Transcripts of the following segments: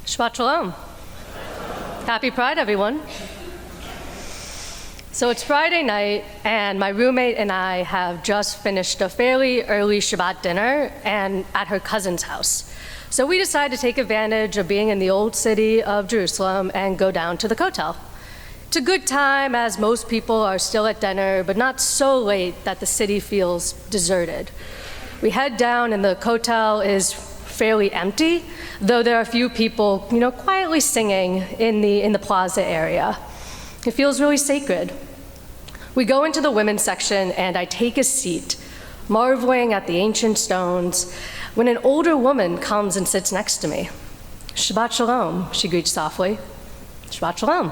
Shabbat Shalom. Happy Pride, everyone. So it's Friday night, and my roommate and I have just finished a fairly early Shabbat dinner and at her cousin's house. So we decided to take advantage of being in the old city of Jerusalem and go down to the Kotel. It's a good time, as most people are still at dinner, but not so late that the city feels deserted. We head down, and the Kotel is fairly empty, though there are a few people, quietly singing in the plaza area. It feels really sacred. We go into the women's section, and I take a seat, marveling at the ancient stones, when an older woman comes and sits next to me. Shabbat Shalom, she greets softly. Shabbat Shalom.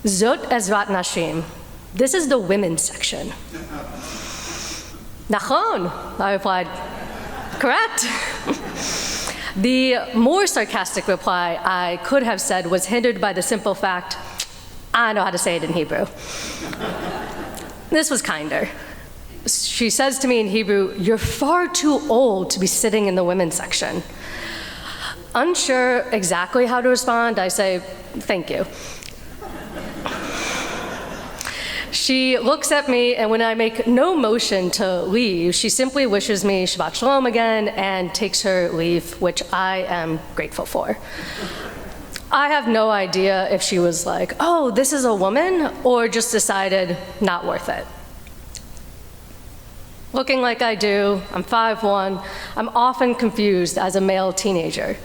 Zot Ezrat Nashim. This is the women's section. Nachon, I replied. Correct. The more sarcastic reply I could have said was hindered by the simple fact, I know how to say it in Hebrew. This was kinder. She says to me in Hebrew, "You're far too old to be sitting in the women's section." Unsure exactly how to respond, I say, "Thank you." She looks at me, and when I make no motion to leave, she simply wishes me Shabbat Shalom again and takes her leave, which I am grateful for. I have no idea if she was like, "Oh, this is a woman," or just decided not worth it. Looking like I do, I'm 5'1", I'm often confused as a male teenager.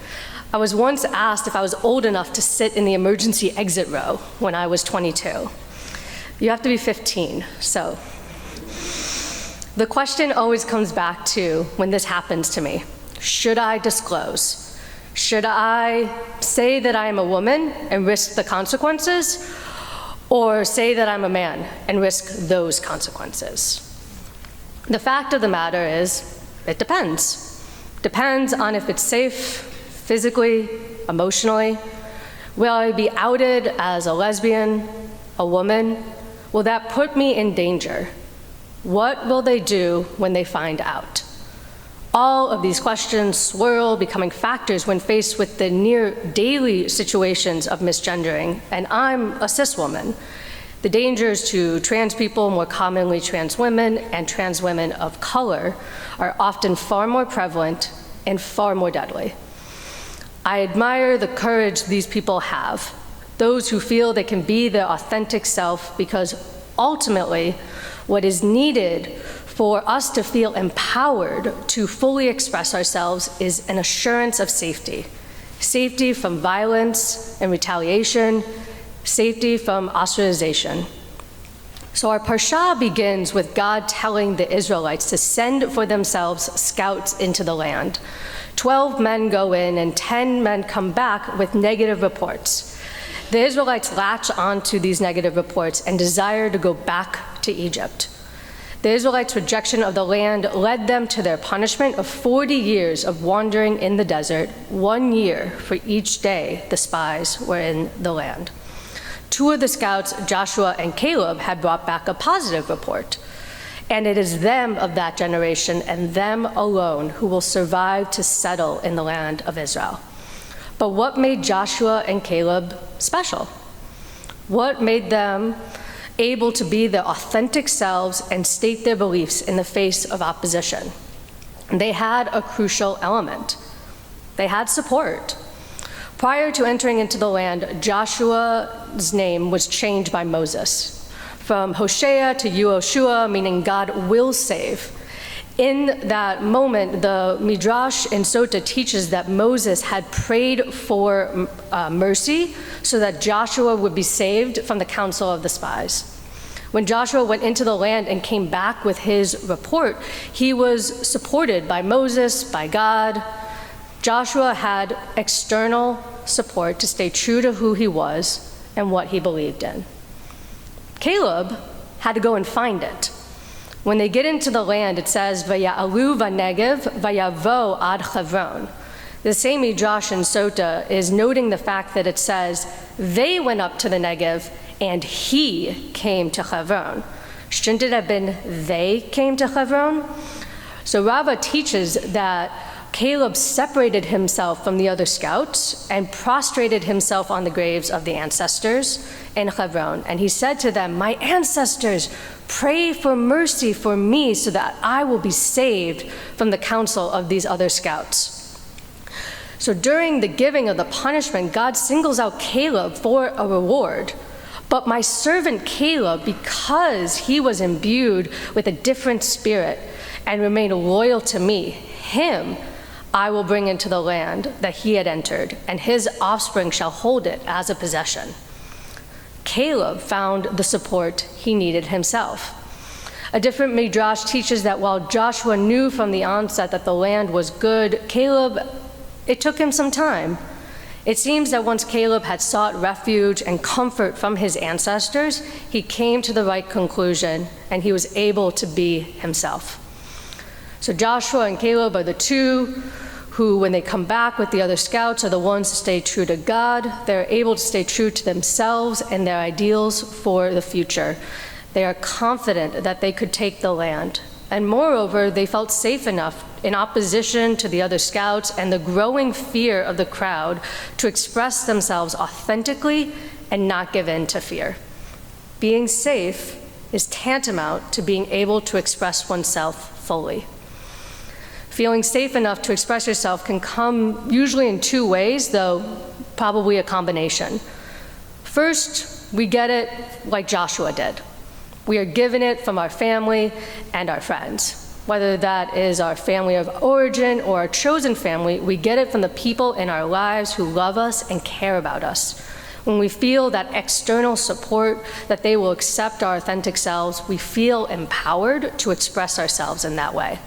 I was once asked if I was old enough to sit in the emergency exit row when I was 22. You have to be 15, so. The question always comes back to, when this happens to me, should I disclose? Should I say that I am a woman and risk the consequences, or say that I'm a man and risk those consequences? The fact of the matter is, it depends. Depends on if it's safe, physically, emotionally. Will I be outed as a lesbian, a woman? Will that put me in danger? What will they do when they find out? All of these questions swirl, becoming factors when faced with the near daily situations of misgendering, and I'm a cis woman. The dangers to trans people, more commonly trans women, and trans women of color are often far more prevalent and far more deadly. I admire the courage these people have, those who feel they can be their authentic self, because ultimately what is needed for us to feel empowered to fully express ourselves is an assurance of safety. Safety from violence and retaliation, safety from ostracization. So our Parashat begins with God telling the Israelites to send for themselves scouts into the land. 12 men go in and 10 men come back with negative reports. The Israelites latch onto these negative reports and desire to go back to Egypt. The Israelites' rejection of the land led them to their punishment of 40 years of wandering in the desert, 1 year for each day the spies were in the land. 2 of the scouts, Joshua and Caleb, had brought back a positive report. And it is them of that generation and them alone who will survive to settle in the land of Israel. But what made Joshua and Caleb special? What made them able to be their authentic selves and state their beliefs in the face of opposition? They had a crucial element. They had support. Prior to entering into the land, Joshua's name was changed by Moses from Hosea to Yehoshua, meaning God will save. In that moment, the Midrash in Sota teaches that Moses had prayed for mercy so that Joshua would be saved from the counsel of the spies. When Joshua went into the land and came back with his report, he was supported by Moses, by God. Joshua had external support to stay true to who he was and what he believed in. Caleb had to go and find it. When they get into the land, it says, "Vaya'alu v'negev vayavo ad Chevron." The same Midrash in Sota is noting the fact that it says, they went up to the Negev and he came to Chevron. Shouldn't it have been they came to Chevron? So Rava teaches that Caleb separated himself from the other scouts and prostrated himself on the graves of the ancestors in Hebron. And he said to them, "My ancestors, pray for mercy for me so that I will be saved from the counsel of these other scouts." So during the giving of the punishment, God singles out Caleb for a reward. "But my servant Caleb, because he was imbued with a different spirit and remained loyal to me, him I will bring into the land that he had entered, and his offspring shall hold it as a possession." Caleb found the support he needed himself. A different midrash teaches that while Joshua knew from the onset that the land was good, Caleb, it took him some time. It seems that once Caleb had sought refuge and comfort from his ancestors, he came to the right conclusion and he was able to be himself. So Joshua and Caleb are the two who, when they come back with the other scouts, are the ones who stay true to God. They're able to stay true to themselves and their ideals for the future. They are confident that they could take the land. And moreover, they felt safe enough in opposition to the other scouts and the growing fear of the crowd to express themselves authentically and not give in to fear. Being safe is tantamount to being able to express oneself fully. Feeling safe enough to express yourself can come usually in two ways, though probably a combination. First, we get it like Joshua did. We are given it from our family and our friends. Whether that is our family of origin or our chosen family, we get it from the people in our lives who love us and care about us. When we feel that external support, that they will accept our authentic selves, we feel empowered to express ourselves in that way.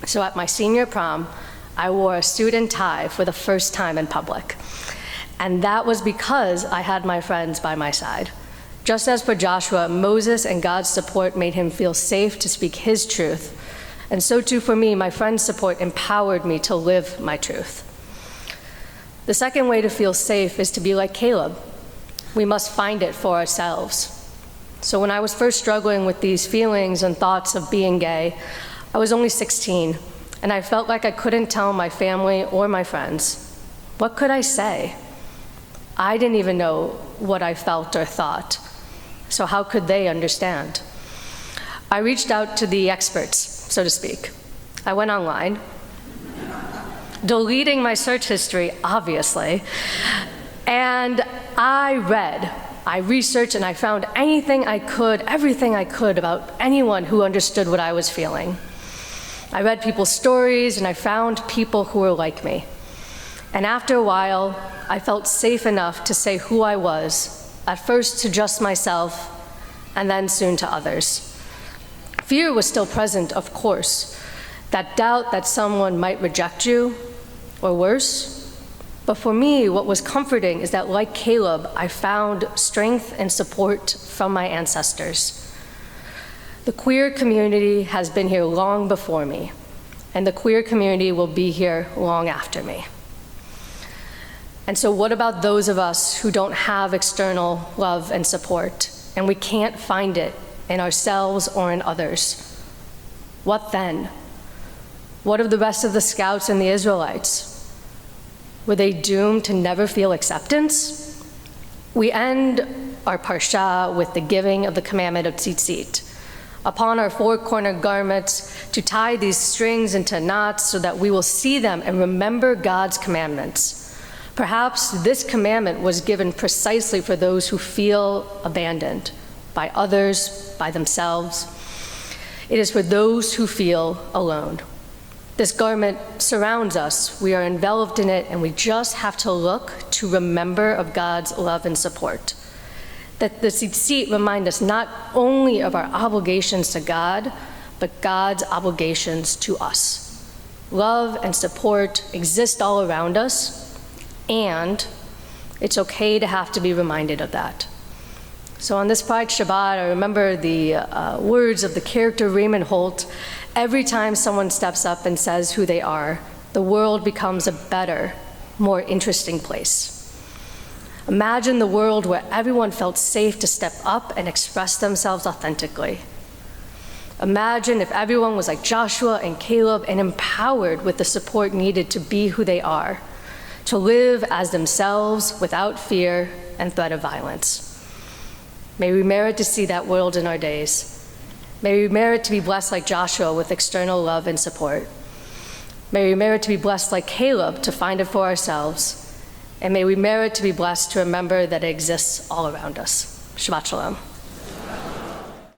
So at my senior prom, I wore a suit and tie for the first time in public. And that was because I had my friends by my side. Just as for Joshua, Moses and God's support made him feel safe to speak his truth. And so too for me, my friends' support empowered me to live my truth. The second way to feel safe is to be like Caleb. We must find it for ourselves. So when I was first struggling with these feelings and thoughts of being gay, I was only 16, and I felt like I couldn't tell my family or my friends. What could I say? I didn't even know what I felt or thought, so how could they understand? I reached out to the experts, so to speak. I went online, deleting my search history, obviously, and I researched, and I found everything I could about anyone who understood what I was feeling. I read people's stories, and I found people who were like me. And after a while, I felt safe enough to say who I was, at first to just myself, and then soon to others. Fear was still present, of course, that doubt that someone might reject you, or worse. But for me, what was comforting is that, like Caleb, I found strength and support from my ancestors. The queer community has been here long before me, and the queer community will be here long after me. And so what about those of us who don't have external love and support, and we can't find it in ourselves or in others? What then? What of the rest of the scouts and the Israelites? Were they doomed to never feel acceptance? We end our Parashat with the giving of the commandment of tzitzit. Upon our four-corner garments, to tie these strings into knots so that we will see them and remember God's commandments. Perhaps this commandment was given precisely for those who feel abandoned by others, by themselves. It is for those who feel alone. This garment surrounds us. We are enveloped in it, and we just have to look to remember of God's love and support. That the tzitzit remind us not only of our obligations to God, but God's obligations to us. Love and support exist all around us, and it's okay to have to be reminded of that. So on this Pride Shabbat, I remember the words of the character Raymond Holt. Every time someone steps up and says who they are, the world becomes a better, more interesting place. Imagine the world where everyone felt safe to step up and express themselves authentically. Imagine if everyone was like Joshua and Caleb and empowered with the support needed to be who they are, to live as themselves without fear and threat of violence. May we merit to see that world in our days. May we merit to be blessed like Joshua with external love and support. May we merit to be blessed like Caleb to find it for ourselves. And may we merit to be blessed to remember that it exists all around us. Shabbat Shalom.